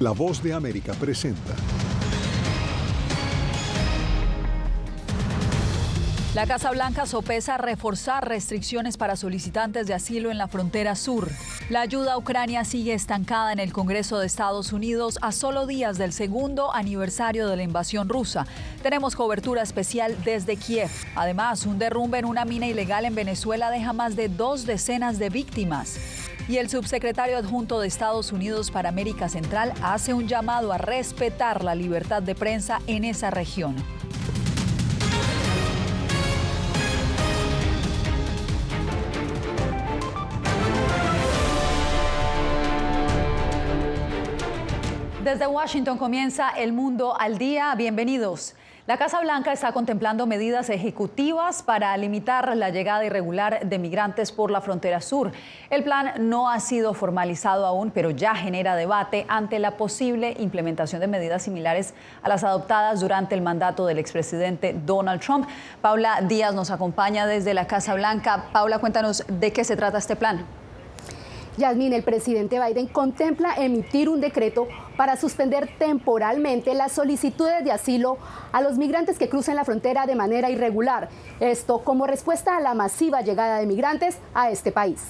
La Voz de América presenta. La Casa Blanca sopesa reforzar restricciones para solicitantes de asilo en la frontera sur. La ayuda a Ucrania sigue estancada en el Congreso de Estados Unidos a solo días del segundo aniversario de la invasión rusa. Tenemos cobertura especial desde Kiev. Además, un derrumbe en una mina ilegal en Venezuela deja más de 2 decenas de víctimas. Y el subsecretario adjunto de Estados Unidos para América Central hace un llamado a respetar la libertad de prensa en esa región. Desde Washington comienza El Mundo al Día. Bienvenidos. La Casa Blanca está contemplando medidas ejecutivas para limitar la llegada irregular de migrantes por la frontera sur. El plan no ha sido formalizado aún, pero ya genera debate ante la posible implementación de medidas similares a las adoptadas durante el mandato del expresidente Donald Trump. Paula Díaz nos acompaña desde la Casa Blanca. Paula, cuéntanos de qué se trata este plan. Yasmín, el presidente Biden contempla emitir un decreto para suspender temporalmente las solicitudes de asilo a los migrantes que crucen la frontera de manera irregular. Esto como respuesta a la masiva llegada de migrantes a este país.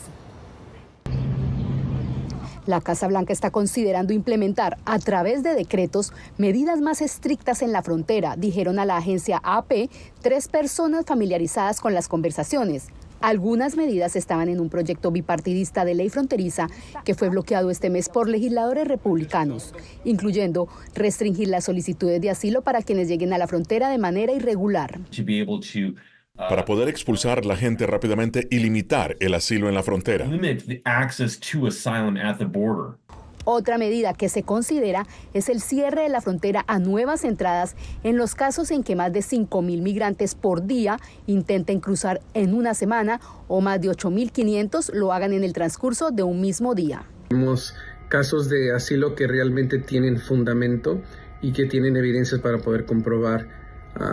La Casa Blanca está considerando implementar a través de decretos medidas más estrictas en la frontera, dijeron a la agencia AP 3 personas familiarizadas con las conversaciones. Algunas medidas estaban en un proyecto bipartidista de ley fronteriza que fue bloqueado este mes por legisladores republicanos, incluyendo restringir las solicitudes de asilo para quienes lleguen a la frontera de manera irregular. Para poder expulsar a la gente rápidamente y limitar el asilo en la frontera. Otra medida que se considera es el cierre de la frontera a nuevas entradas en los casos en que más de 5.000 migrantes por día intenten cruzar en una semana o más de 8.500 lo hagan en el transcurso de un mismo día. Tenemos casos de asilo que realmente tienen fundamento y que tienen evidencias para poder comprobar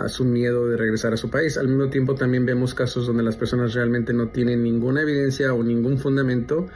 su miedo de regresar a su país. Al mismo tiempo también vemos casos donde las personas realmente no tienen ninguna evidencia o ningún fundamento.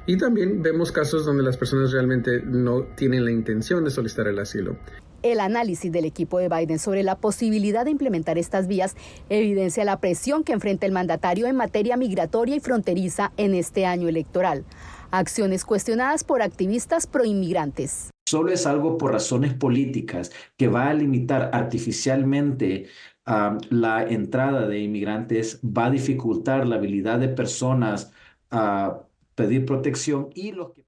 Y también vemos casos donde las personas realmente no tienen la intención de solicitar el asilo. El análisis del equipo de Biden sobre la posibilidad de implementar estas vías evidencia la presión que enfrenta el mandatario en materia migratoria y fronteriza en este año electoral. Acciones cuestionadas por activistas proinmigrantes. Solo es algo por razones políticas que va a limitar artificialmente la entrada de inmigrantes, va a dificultar la habilidad de personas a pedir protección y los que...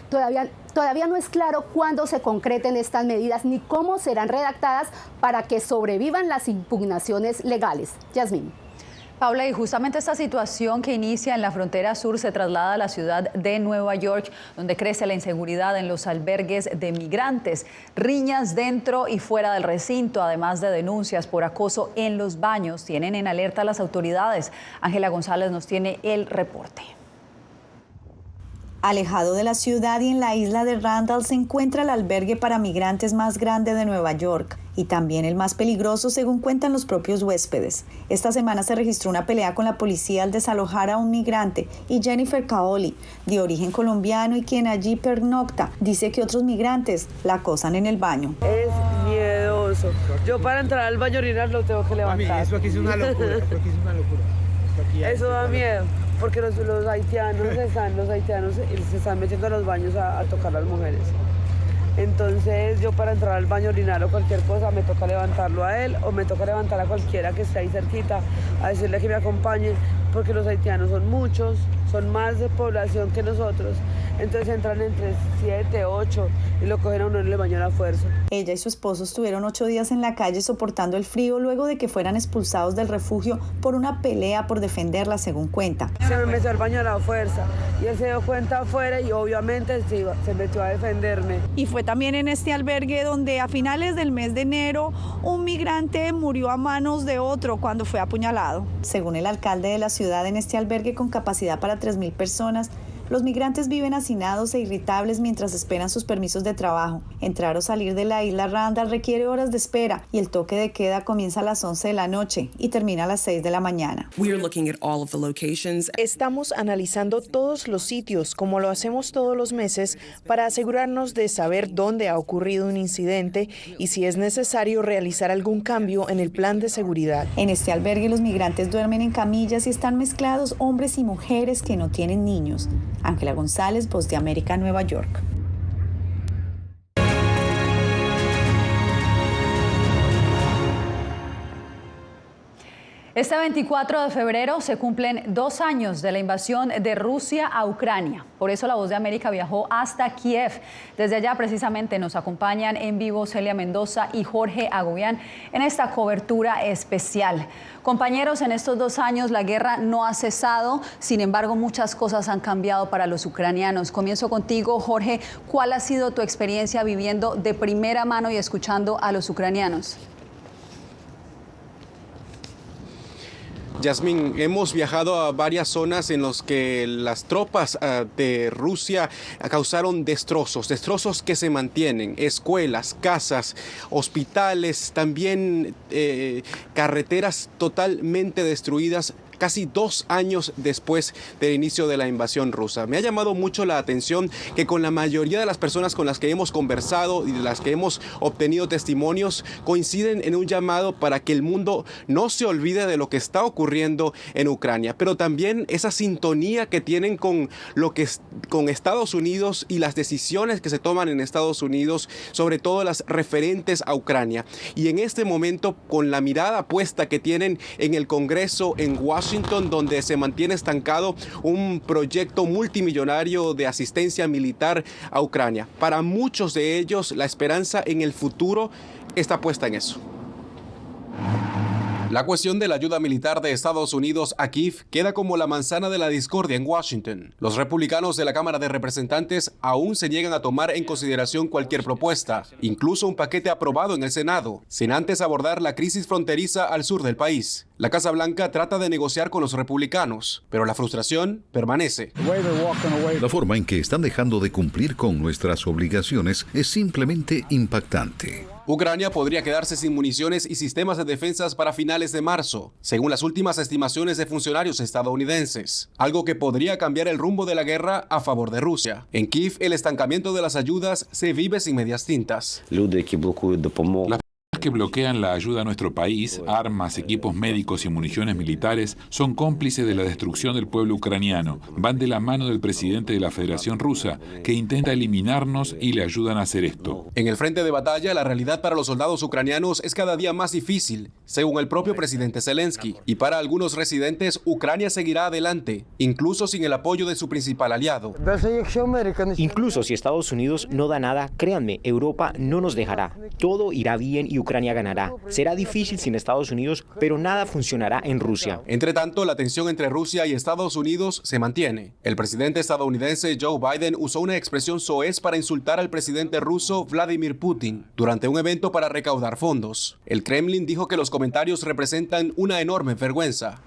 Todavía no es claro cuándo se concreten estas medidas ni cómo serán redactadas para que sobrevivan las impugnaciones legales. Yasmín. Paula, y justamente esta situación que inicia en la frontera sur se traslada a la ciudad de Nueva York, donde crece la inseguridad en los albergues de migrantes, riñas dentro y fuera del recinto, además de denuncias por acoso en los baños. Tienen en alerta a las autoridades. Ángela González nos tiene el reporte. Alejado de la ciudad y en la isla de Randall se encuentra el albergue para migrantes más grande de Nueva York y también el más peligroso según cuentan los propios huéspedes. Esta semana se registró una pelea con la policía al desalojar a un migrante y Jennifer Caoli, de origen colombiano y quien allí pernocta, dice que otros migrantes la acosan en el baño. Es miedoso. Yo para entrar al baño orinar lo tengo que levantar. Mami, eso aquí es una locura, Eso da miedo. Porque los haitianos se están metiendo a los baños a tocar a las mujeres. Entonces yo para entrar al baño orinar o cualquier cosa me toca levantarlo a él o me toca levantar a cualquiera que esté ahí cerquita a decirle que me acompañe, porque los haitianos son muchos, son más de población que nosotros. Entonces entran entre 7, 8 y lo cogen a uno en el baño a la fuerza. Ella y su esposo estuvieron 8 días en la calle soportando el frío luego de que fueran expulsados del refugio por una pelea por defenderla, según cuenta. Se me metió al baño a la fuerza y él se dio cuenta afuera y obviamente se metió a defenderme. Y fue también en este albergue donde a finales del mes de enero un migrante murió a manos de otro cuando fue apuñalado. Según el alcalde de la ciudad, en este albergue con capacidad para 3.000 personas, Los migrantes viven hacinados e irritables mientras esperan sus permisos de trabajo. Entrar o salir de la isla Randall requiere horas de espera y el toque de queda comienza a las 11 de la noche y termina a las 6 de la mañana. Estamos analizando todos los sitios, como lo hacemos todos los meses, para asegurarnos de saber dónde ha ocurrido un incidente y si es necesario realizar algún cambio en el plan de seguridad. En este albergue los migrantes duermen en camillas y están mezclados hombres y mujeres que no tienen niños. Ángela González, Voz de América, Nueva York. Este 24 de febrero se cumplen 2 años de la invasión de Rusia a Ucrania. Por eso La Voz de América viajó hasta Kiev. Desde allá precisamente nos acompañan en vivo Celia Mendoza y Jorge Agobián en esta cobertura especial. Compañeros, en estos 2 años la guerra no ha cesado, sin embargo muchas cosas han cambiado para los ucranianos. Comienzo contigo, Jorge. ¿Cuál ha sido tu experiencia viviendo de primera mano y escuchando a los ucranianos? Yasmín, hemos viajado a varias zonas en las que las tropas de Rusia causaron destrozos que se mantienen, escuelas, casas, hospitales, también carreteras totalmente destruidas. Casi 2 años después del inicio de la invasión rusa. Me ha llamado mucho la atención que con la mayoría de las personas con las que hemos conversado y de las que hemos obtenido testimonios coinciden en un llamado para que el mundo no se olvide de lo que está ocurriendo en Ucrania, pero también esa sintonía que tienen con Estados Unidos y las decisiones que se toman en Estados Unidos, sobre todo las referentes a Ucrania. Y en este momento, con la mirada puesta que tienen en el Congreso en Washington, donde se mantiene estancado un proyecto multimillonario de asistencia militar a Ucrania. Para muchos de ellos, la esperanza en el futuro está puesta en eso. La cuestión de la ayuda militar de Estados Unidos a Kiev queda como la manzana de la discordia en Washington. Los republicanos de la Cámara de Representantes aún se niegan a tomar en consideración cualquier propuesta, incluso un paquete aprobado en el Senado, sin antes abordar la crisis fronteriza al sur del país. La Casa Blanca trata de negociar con los republicanos, pero la frustración permanece. La forma en que están dejando de cumplir con nuestras obligaciones es simplemente impactante. Ucrania podría quedarse sin municiones y sistemas de defensas para finales de marzo, según las últimas estimaciones de funcionarios estadounidenses, algo que podría cambiar el rumbo de la guerra a favor de Rusia. En Kiev, el estancamiento de las ayudas se vive sin medias tintas. Que bloquean la ayuda a nuestro país, armas, equipos médicos y municiones militares, son cómplices de la destrucción del pueblo ucraniano. Van de la mano del presidente de la Federación Rusa, que intenta eliminarnos y le ayudan a hacer esto. En el frente de batalla, la realidad para los soldados ucranianos es cada día más difícil, según el propio presidente Zelensky. Y para algunos residentes, Ucrania seguirá adelante, incluso sin el apoyo de su principal aliado. Incluso si Estados Unidos no da nada, créanme, Europa no nos dejará. Todo irá bien y Ucrania ganará. Será difícil sin Estados Unidos, pero nada funcionará en Rusia. Entre tanto, la tensión entre Rusia y Estados Unidos se mantiene. El presidente estadounidense Joe Biden usó una expresión soez para insultar al presidente ruso Vladimir Putin durante un evento para recaudar fondos. El Kremlin dijo que los comentarios representan una enorme vergüenza.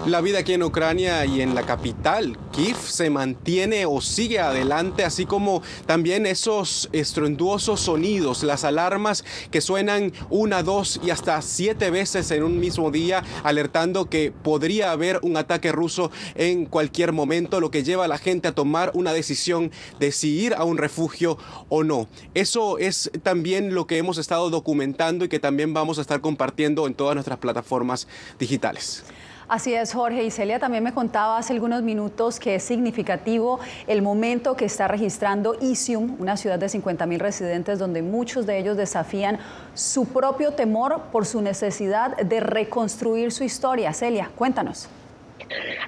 La vida aquí en Ucrania y en la capital, Kiev, se mantiene o sigue adelante, así como también esos estruendosos sonidos, las alarmas que suenan 1, 2 y hasta 7 veces en un mismo día, alertando que podría haber un ataque ruso en cualquier momento, lo que lleva a la gente a tomar una decisión de si ir a un refugio o no. Eso es también lo que hemos estado documentando y que también vamos a estar compartiendo en todas nuestras plataformas digitales. Así es, Jorge. Y Celia también me contaba hace algunos minutos que es significativo el momento que está registrando Izium, una ciudad de 50.000 residentes donde muchos de ellos desafían su propio temor por su necesidad de reconstruir su historia. Celia, cuéntanos.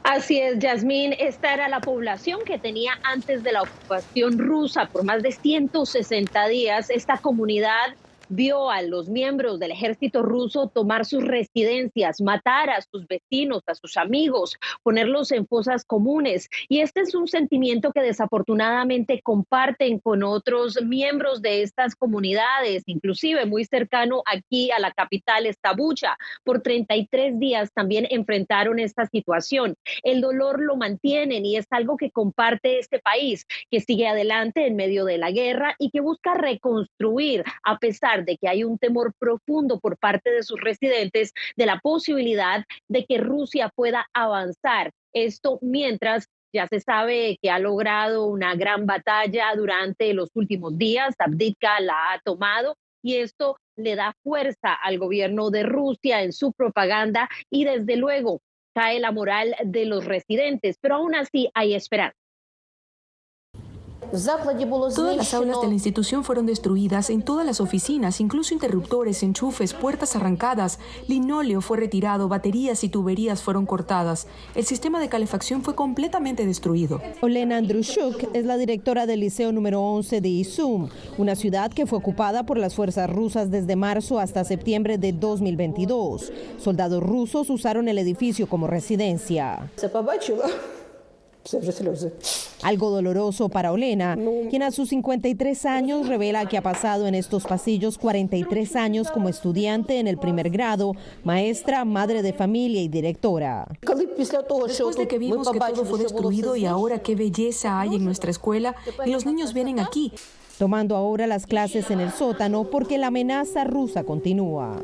Así es, Yasmín, esta era la población que tenía antes de la ocupación rusa por más de 160 días. Esta comunidad vio a los miembros del ejército ruso tomar sus residencias, matar a sus vecinos, a sus amigos, ponerlos en fosas comunes. Y este es un sentimiento que desafortunadamente comparten con otros miembros de estas comunidades, inclusive muy cercano aquí a la capital, está Bucha. Por 33 días también enfrentaron esta situación. El dolor lo mantienen y es algo que comparte este país, que sigue adelante en medio de la guerra y que busca reconstruir, a pesar de que hay un temor profundo por parte de sus residentes de la posibilidad de que Rusia pueda avanzar. Esto mientras ya se sabe que ha logrado una gran batalla durante los últimos días. Avdiivka la ha tomado y esto le da fuerza al gobierno de Rusia en su propaganda y desde luego cae la moral de los residentes, pero aún así hay esperanza. Todas las aulas de la institución fueron destruidas, en todas las oficinas, incluso interruptores, enchufes, puertas arrancadas, linóleo fue retirado, baterías y tuberías fueron cortadas. El sistema de calefacción fue completamente destruido. Olena Andrushuk es la directora del Liceo número 11 de Izum, una ciudad que fue ocupada por las fuerzas rusas desde marzo hasta septiembre de 2022. Soldados rusos usaron el edificio como residencia. Algo doloroso para Olena, quien a sus 53 años revela que ha pasado en estos pasillos 43 años como estudiante en el primer grado, maestra, madre de familia y directora. Después de que vimos que todo fue destruido y ahora qué belleza hay en nuestra escuela y los niños vienen aquí. Tomando ahora las clases en el sótano porque la amenaza rusa continúa.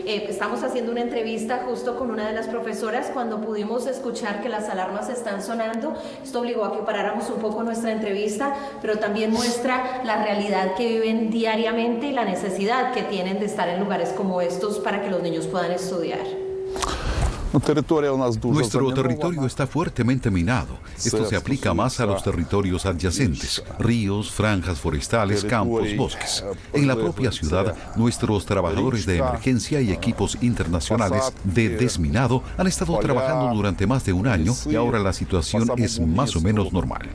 Estamos haciendo una entrevista justo con una de las profesoras cuando pudimos escuchar que las alarmas están sonando. Esto obligó a que paráramos un poco nuestra entrevista, pero también muestra la realidad que viven diariamente y la necesidad que tienen de estar en lugares como estos para que los niños puedan estudiar. Nuestro territorio está fuertemente minado. Esto se aplica más a los territorios adyacentes, ríos, franjas forestales, campos, bosques. En la propia ciudad, nuestros trabajadores de emergencia y equipos internacionales de desminado han estado trabajando durante más de un año y ahora la situación es más o menos normal.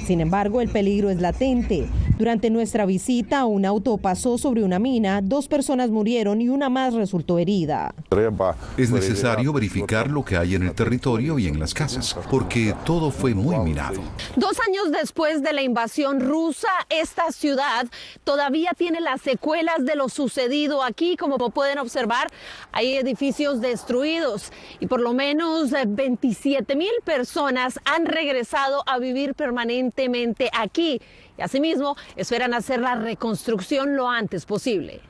Sin embargo, el peligro es latente. Durante nuestra visita, un auto pasó sobre una mina, 2 personas murieron y una más resultó herida. Es necesario verificar lo que hay en el territorio y en las casas, porque todo fue muy minado. 2 años después de la invasión rusa, esta ciudad todavía tiene las secuelas de lo sucedido aquí. Como pueden observar, hay edificios destruidos y por lo menos 27,000 personas han regresado a vivir permanentemente aquí y asimismo esperan hacer la reconstrucción lo antes posible.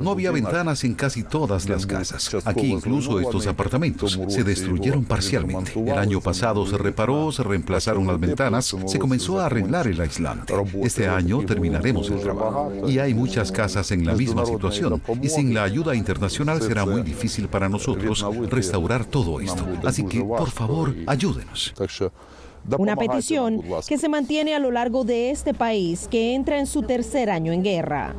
No había ventanas en casi todas las casas. Aquí incluso estos apartamentos se destruyeron parcialmente. El año pasado se reparó, se reemplazaron las ventanas, se comenzó a arreglar el aislante. Este año terminaremos el trabajo. Y hay muchas casas en la misma situación. Y sin la ayuda internacional será muy difícil para nosotros restaurar todo esto. Así que, por favor, ayúdenos. Una petición que se mantiene a lo largo de este país que entra en su tercer año en guerra.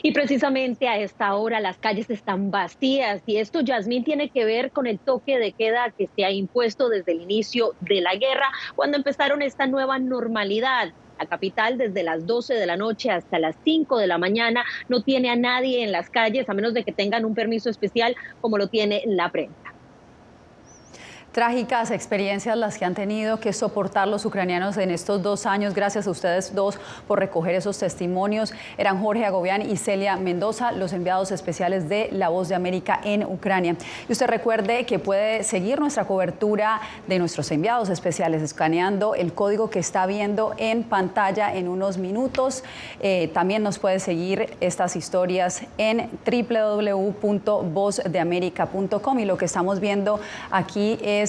Y precisamente a esta hora las calles están vacías y esto, Yasmín, tiene que ver con el toque de queda que se ha impuesto desde el inicio de la guerra, cuando empezaron esta nueva normalidad. La capital desde las 12 de la noche hasta las 5 de la mañana no tiene a nadie en las calles, a menos de que tengan un permiso especial como lo tiene la prensa. Trágicas experiencias las que han tenido que soportar los ucranianos en estos 2 años. Gracias a ustedes dos por recoger esos testimonios. Eran Jorge Agobián y Celia Mendoza, los enviados especiales de La Voz de América en Ucrania. Y usted recuerde que puede seguir nuestra cobertura de nuestros enviados especiales escaneando el código que está viendo en pantalla en unos minutos. También nos puede seguir estas historias en www.vozdeamerica.com. Y lo que estamos viendo aquí es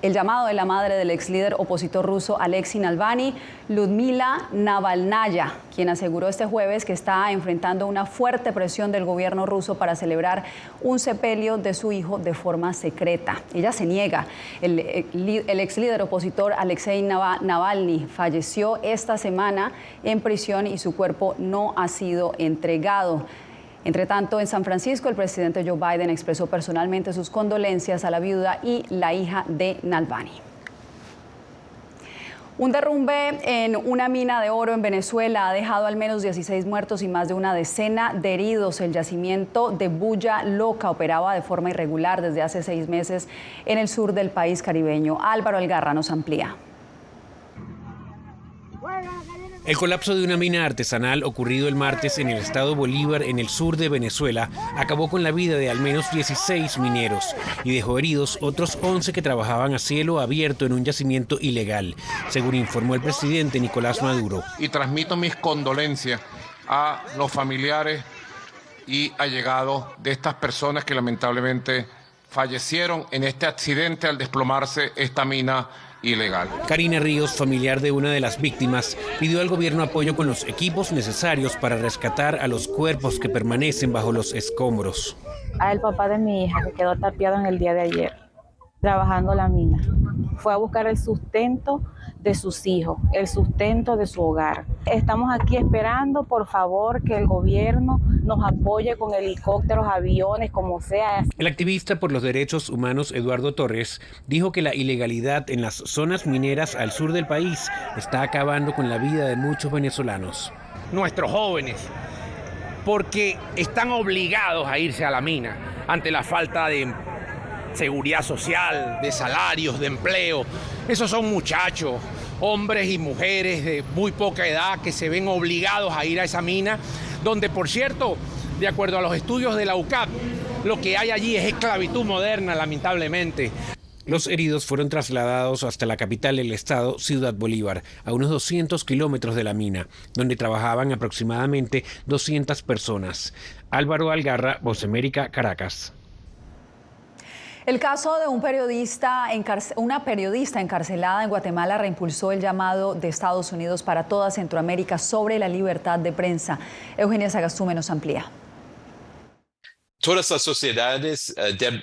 el llamado de la madre del ex líder opositor ruso Alexei Navalny, Lyudmila Navalnaya, quien aseguró este jueves que está enfrentando una fuerte presión del gobierno ruso para celebrar un sepelio de su hijo de forma secreta. Ella se niega. El ex líder opositor Alexei Navalny falleció esta semana en prisión y su cuerpo no ha sido entregado. Entre tanto, en San Francisco, el presidente Joe Biden expresó personalmente sus condolencias a la viuda y la hija de Navalny. Un derrumbe en una mina de oro en Venezuela ha dejado al menos 16 muertos y más de una decena de heridos. El yacimiento de Bulla Loca operaba de forma irregular desde hace 6 meses en el sur del país caribeño. Álvaro Algarra nos amplía. El colapso de una mina artesanal ocurrido el martes en el estado Bolívar, en el sur de Venezuela, acabó con la vida de al menos 16 mineros y dejó heridos otros 11 que trabajaban a cielo abierto en un yacimiento ilegal, según informó el presidente Nicolás Maduro. Y transmito mis condolencias a los familiares y allegados de estas personas que lamentablemente fallecieron en este accidente al desplomarse esta mina ilegal. Karina Ríos, familiar de una de las víctimas, pidió al gobierno apoyo con los equipos necesarios para rescatar a los cuerpos que permanecen bajo los escombros. A el papá de mi hija, que quedó tapiado en el día de ayer, trabajando la mina. Fue a buscar el sustento de sus hijos, el sustento de su hogar. Estamos aquí esperando, por favor, que el gobierno nos apoye con helicópteros, aviones, como sea. El activista por los derechos humanos Eduardo Torres dijo que la ilegalidad en las zonas mineras al sur del país está acabando con la vida de muchos venezolanos. Nuestros jóvenes, porque están obligados a irse a la mina ante la falta de seguridad social, de salarios, de empleo. Esos son muchachos, hombres y mujeres de muy poca edad que se ven obligados a ir a esa mina, donde, por cierto, de acuerdo a los estudios de la UCAP, lo que hay allí es esclavitud moderna, lamentablemente. Los heridos fueron trasladados hasta la capital del estado, Ciudad Bolívar, a unos 200 kilómetros de la mina, donde trabajaban aproximadamente 200 personas. Álvaro Algarra, Voz América, Caracas. El caso de una periodista encarcelada en Guatemala reimpulsó el llamado de Estados Unidos para toda Centroamérica sobre la libertad de prensa. Eugenia Sagastume nos amplía. Todas las sociedades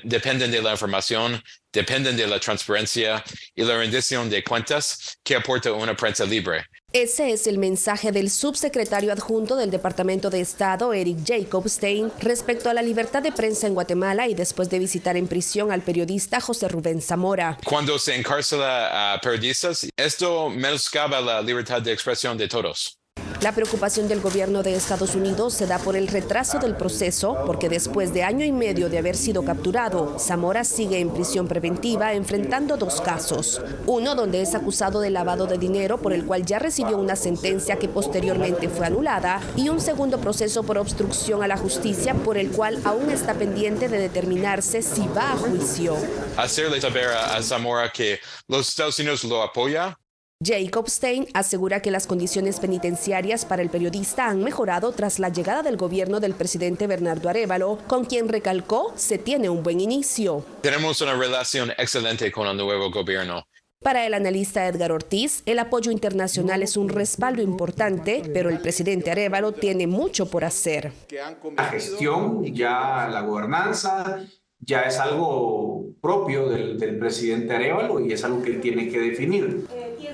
dependen de la información, dependen de la transparencia y la rendición de cuentas que aporta una prensa libre. Ese es el mensaje del subsecretario adjunto del Departamento de Estado, Eric Jacobstein, respecto a la libertad de prensa en Guatemala y después de visitar en prisión al periodista José Rubén Zamora. Cuando se encarcela a periodistas, esto menoscaba la libertad de expresión de todos. La preocupación del gobierno de Estados Unidos se da por el retraso del proceso, porque después de 1 año y medio de haber sido capturado, Zamora sigue en prisión preventiva enfrentando 2 casos. Uno donde es acusado de lavado de dinero, por el cual ya recibió una sentencia que posteriormente fue anulada, y un segundo proceso por obstrucción a la justicia, por el cual aún está pendiente de determinarse si va a juicio. Hacerle saber a Zamora que los Estados Unidos lo apoya. Jacobstein asegura que las condiciones penitenciarias para el periodista han mejorado tras la llegada del gobierno del presidente Bernardo Arévalo, con quien recalcó se tiene un buen inicio. Tenemos una relación excelente con el nuevo gobierno. Para el analista Edgar Ortiz, el apoyo internacional es un respaldo importante, pero el presidente Arévalo tiene mucho por hacer. La gestión, ya la gobernanza, ya es algo propio del presidente Arévalo y es algo que él tiene que definir.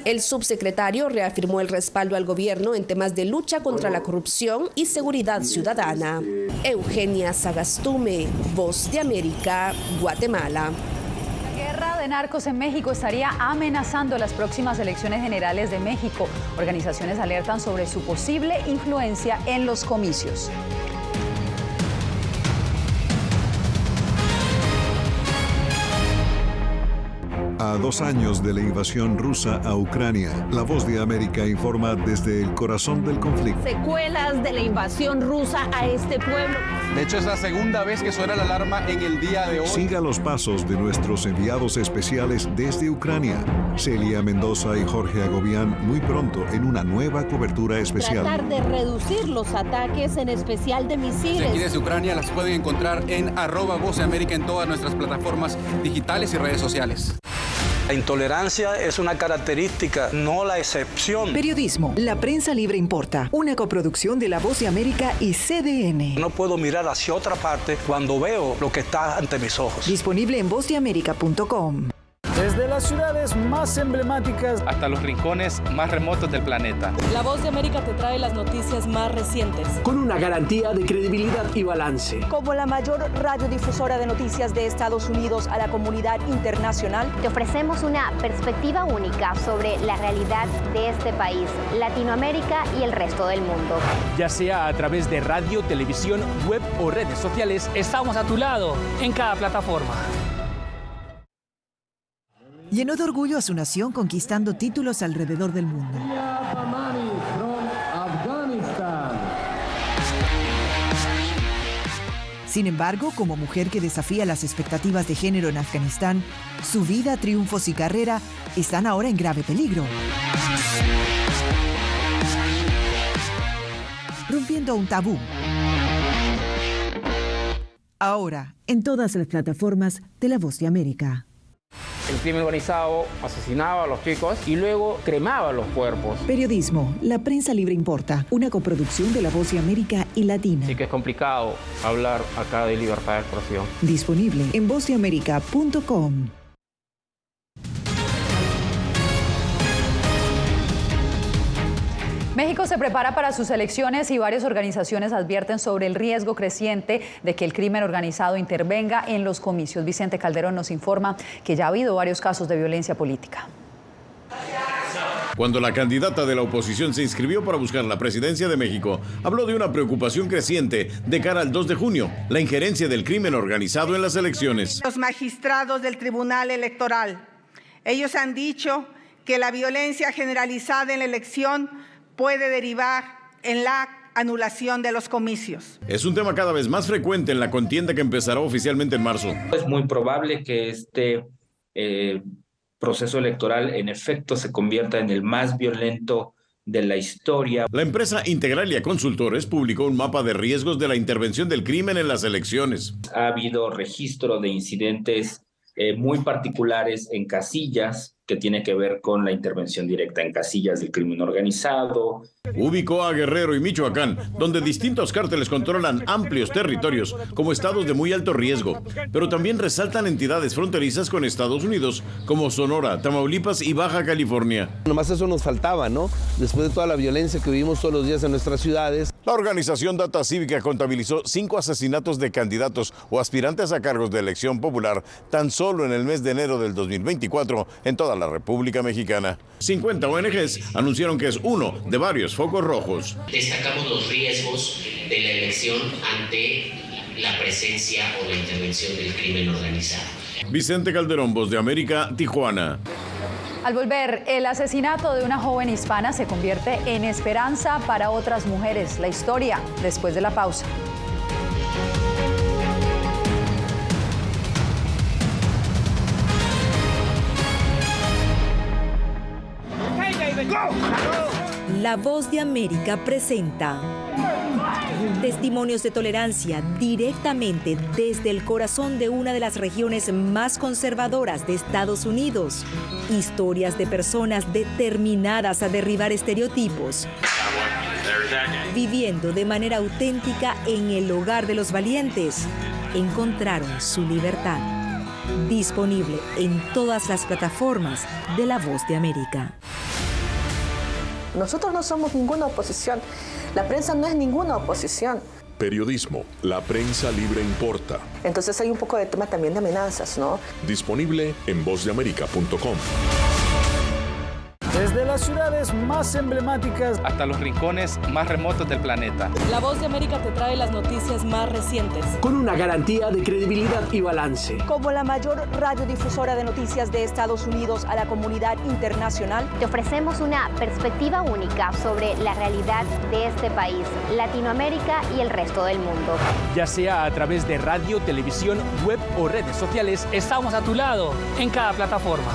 El subsecretario reafirmó el respaldo al gobierno en temas de lucha contra la corrupción y seguridad ciudadana. Eugenia Sagastume, Voz de América, Guatemala. La guerra de narcos en México estaría amenazando las próximas elecciones generales de México. Organizaciones alertan sobre su posible influencia en los comicios. A 2 años de la invasión rusa a Ucrania, La Voz de América informa desde el corazón del conflicto. Secuelas de la invasión rusa a este pueblo. De hecho, es la segunda vez que suena la alarma en el día de hoy. Siga los pasos de nuestros enviados especiales desde Ucrania, Celia Mendoza y Jorge Agobián, muy pronto en una nueva cobertura especial. Tratar de reducir los ataques, en especial de misiles. Aquí desde Ucrania las pueden encontrar en @Voz de América en todas nuestras plataformas digitales y redes sociales. La intolerancia es una característica, no la excepción. Periodismo. La prensa libre importa. Una coproducción de La Voz de América y CDN. No puedo mirar hacia otra parte cuando veo lo que está ante mis ojos. Disponible en vozdeamerica.com. Desde las ciudades más emblemáticas hasta los rincones más remotos del planeta. La Voz de América te trae las noticias más recientes. Con una garantía de credibilidad y balance. Como la mayor radiodifusora de noticias de Estados Unidos a la comunidad internacional, te ofrecemos una perspectiva única sobre la realidad de este país, Latinoamérica y el resto del mundo. Ya sea a través de radio, televisión, web o redes sociales, estamos a tu lado en cada plataforma. Llenó de orgullo a su nación conquistando títulos alrededor del mundo. Sin embargo, como mujer que desafía las expectativas de género en Afganistán, su vida, triunfos y carrera están ahora en grave peligro. Rompiendo un tabú. Ahora, en todas las plataformas de La Voz de América. El crimen organizado asesinaba a los chicos y luego cremaba los cuerpos. Periodismo, la prensa libre importa, una coproducción de La Voz de América y Latina. Así que es complicado hablar acá de libertad de expresión. Disponible en vozdeamerica.com. México se prepara para sus elecciones y varias organizaciones advierten sobre el riesgo creciente de que el crimen organizado intervenga en los comicios. Vicente Calderón nos informa que ya ha habido varios casos de violencia política. Cuando la candidata de la oposición se inscribió para buscar la presidencia de México, habló de una preocupación creciente de cara al 2 de junio, la injerencia del crimen organizado en las elecciones. Los magistrados del Tribunal Electoral, ellos han dicho que la violencia generalizada en la elección puede derivar en la anulación de los comicios. Es un tema cada vez más frecuente en la contienda que empezará oficialmente en marzo. Es muy probable que este proceso electoral en efecto se convierta en el más violento de la historia. La empresa Integralia Consultores publicó un mapa de riesgos de la intervención del crimen en las elecciones. Ha habido registro de incidentes muy particulares en casillas, que tiene que ver con la intervención directa en casillas del crimen organizado. Ubicó a Guerrero y Michoacán, donde distintos cárteles controlan amplios territorios como estados de muy alto riesgo, pero también resaltan entidades fronterizas con Estados Unidos, como Sonora, Tamaulipas y Baja California. Nomás eso nos faltaba, ¿no? Después de toda la violencia que vivimos todos los días en nuestras ciudades. La organización Data Cívica contabilizó 5 asesinatos de candidatos o aspirantes a cargos de elección popular tan solo en el mes de enero del 2024 en toda la República Mexicana. 50 ONGs anunciaron que es uno de varios focos rojos. Destacamos los riesgos de la elección ante la presencia o la intervención del crimen organizado. Vicente Calderón, Voz de América, Tijuana. Al volver, el asesinato de una joven hispana se convierte en esperanza para otras mujeres. La historia después de la pausa. La Voz de América presenta testimonios de tolerancia directamente desde el corazón de una de las regiones más conservadoras de Estados Unidos. Historias de personas determinadas a derribar estereotipos, viviendo de manera auténtica en el hogar de los valientes. Encontraron su libertad. Disponible en todas las plataformas de La Voz de América. Nosotros no somos ninguna oposición. La prensa no es ninguna oposición. Periodismo, la prensa libre importa. Entonces hay un poco de tema también de amenazas, ¿no? Disponible en vozdeamerica.com. Desde las ciudades más emblemáticas hasta los rincones más remotos del planeta. La Voz de América te trae las noticias más recientes. Con una garantía de credibilidad y balance. Como la mayor radiodifusora de noticias de Estados Unidos a la comunidad internacional, te ofrecemos una perspectiva única sobre la realidad de este país, Latinoamérica y el resto del mundo. Ya sea a través de radio, televisión, web o redes sociales, estamos a tu lado en cada plataforma.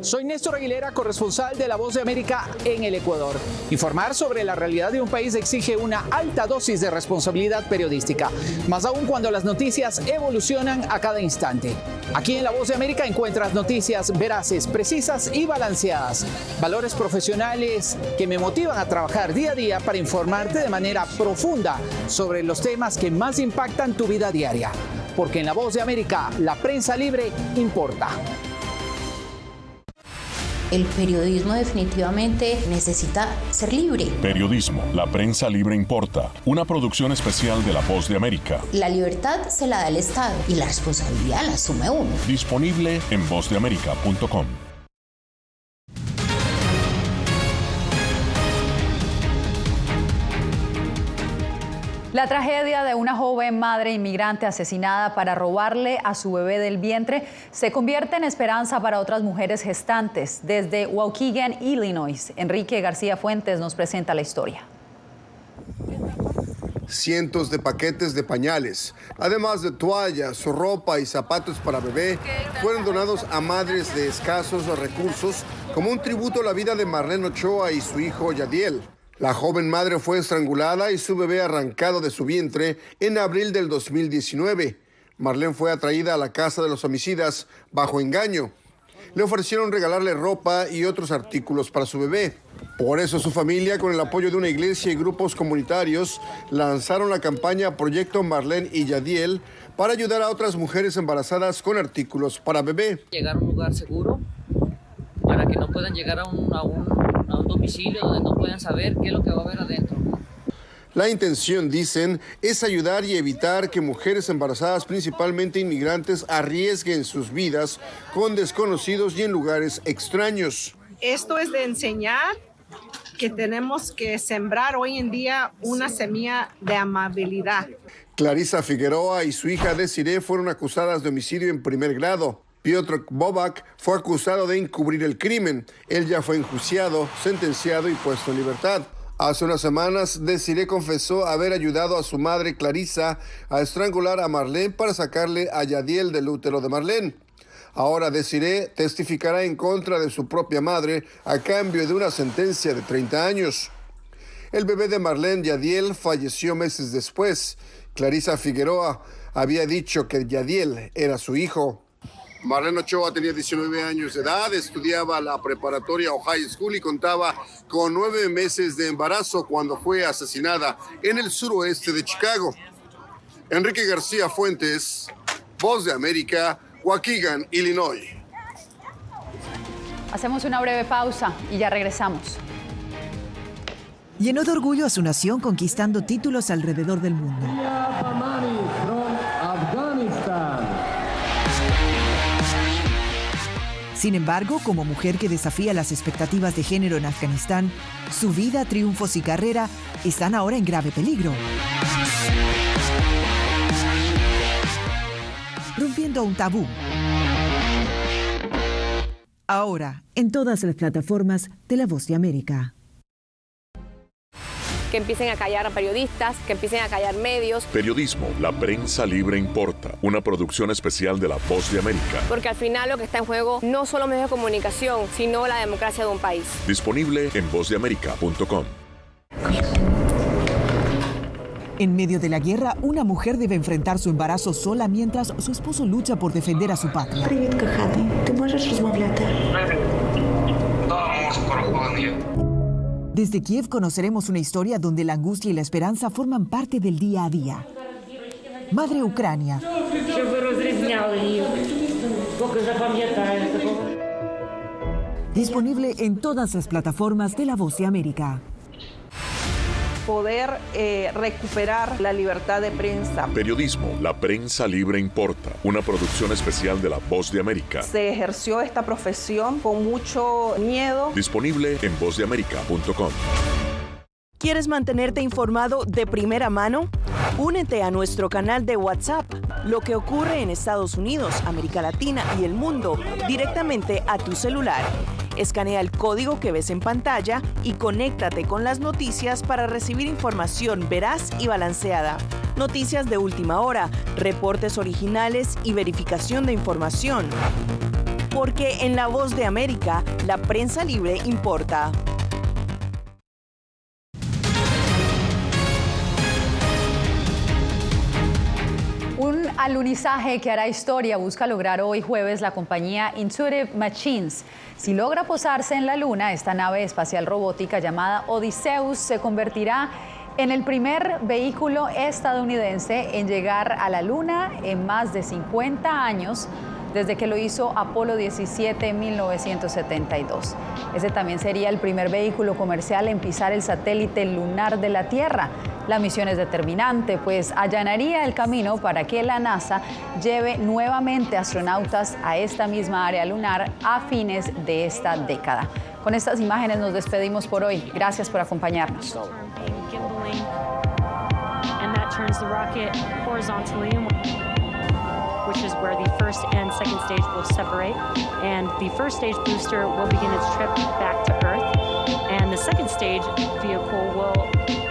Soy Néstor Aguilera, corresponsal de La Voz de América en el Ecuador. Informar sobre la realidad de un país exige una alta dosis de responsabilidad periodística, más aún cuando las noticias evolucionan a cada instante. Aquí en La Voz de América encuentras noticias veraces, precisas y balanceadas. Valores profesionales que me motivan a trabajar día a día para informarte de manera profunda sobre los temas que más impactan tu vida diaria. Porque en La Voz de América, la prensa libre importa. El periodismo definitivamente necesita ser libre. Periodismo, la prensa libre importa. Una producción especial de La Voz de América. La libertad se la da el Estado y la responsabilidad la asume uno. Disponible en vozdeamerica.com. La tragedia de una joven madre inmigrante asesinada para robarle a su bebé del vientre se convierte en esperanza para otras mujeres gestantes. Desde Waukegan, Illinois, Enrique García Fuentes nos presenta la historia. Cientos de paquetes de pañales, además de toallas, ropa y zapatos para bebé, fueron donados a madres de escasos recursos como un tributo a la vida de Marlene Ochoa y su hijo Yadiel. La joven madre fue estrangulada y su bebé arrancado de su vientre en abril del 2019. Marlene fue atraída a la casa de los homicidas bajo engaño. Le ofrecieron regalarle ropa y otros artículos para su bebé. Por eso su familia, con el apoyo de una iglesia y grupos comunitarios, lanzaron la campaña Proyecto Marlene y Yadiel para ayudar a otras mujeres embarazadas con artículos para bebé. Llegar a un lugar seguro para que no puedan llegar a un domicilio donde no puedan saber qué es lo que va a haber adentro. La intención, dicen, es ayudar y evitar que mujeres embarazadas, principalmente inmigrantes, arriesguen sus vidas con desconocidos y en lugares extraños. Esto es de enseñar que tenemos que sembrar hoy en día una semilla de amabilidad. Clarisa Figueroa y su hija Desiree fueron acusadas de homicidio en primer grado. Piotr Bobak fue acusado de encubrir el crimen. Él ya fue enjuiciado, sentenciado y puesto en libertad. Hace unas semanas, Desiree confesó haber ayudado a su madre Clarisa a estrangular a Marlene para sacarle a Yadiel del útero de Marlene. Ahora Desiree testificará en contra de su propia madre a cambio de una sentencia de 30 años. El bebé de Marlene, Yadiel, falleció meses después. Clarisa Figueroa había dicho que Yadiel era su hijo. Marlene Ochoa tenía 19 años de edad, estudiaba la preparatoria o high school y contaba con 9 meses de embarazo cuando fue asesinada en el suroeste de Chicago. Enrique García Fuentes, Voz de América, Waukegan, Illinois. Hacemos una breve pausa y ya regresamos. Llenó de orgullo a su nación conquistando títulos alrededor del mundo. Sin embargo, como mujer que desafía las expectativas de género en Afganistán, su vida, triunfos y carrera están ahora en grave peligro. Rompiendo un tabú. Ahora, en todas las plataformas de La Voz de América. Que empiecen a callar a periodistas, que empiecen a callar medios. Periodismo, la prensa libre importa. Una producción especial de La Voz de América. Porque al final lo que está en juego no solo medios de comunicación, sino la democracia de un país. Disponible en vozdeamerica.com. En medio de la guerra, una mujer debe enfrentar su embarazo sola mientras su esposo lucha por defender a su patria. Desde Kiev conoceremos una historia donde la angustia y la esperanza forman parte del día a día. Madre Ucrania. Disponible en todas las plataformas de La Voz de América. Poder recuperar la libertad de prensa. Periodismo, la prensa libre importa. Una producción especial de La Voz de América. Se ejerció esta profesión con mucho miedo. Disponible en vozdeamerica.com. ¿Quieres mantenerte informado de primera mano? Únete a nuestro canal de WhatsApp. Lo que ocurre en Estados Unidos, América Latina y el mundo directamente a tu celular. Escanea el código que ves en pantalla y conéctate con las noticias para recibir información veraz y balanceada. Noticias de última hora, reportes originales y verificación de información. Porque en La Voz de América, la prensa libre importa. Un alunizaje que hará historia busca lograr hoy jueves la compañía Intuitive Machines. Si logra posarse en la Luna, esta nave espacial robótica llamada Odysseus se convertirá en el primer vehículo estadounidense en llegar a la Luna en más de 50 años, desde que lo hizo Apolo 17 en 1972. Ese también sería el primer vehículo comercial en pisar el satélite lunar de la Tierra. La misión es determinante, pues allanaría el camino para que la NASA lleve nuevamente astronautas a esta misma área lunar a fines de esta década. Con estas imágenes nos despedimos por hoy. Gracias por acompañarnos. Which is where the first and second stage will separate. And the first stage booster will begin its trip back to Earth. And the second stage vehicle will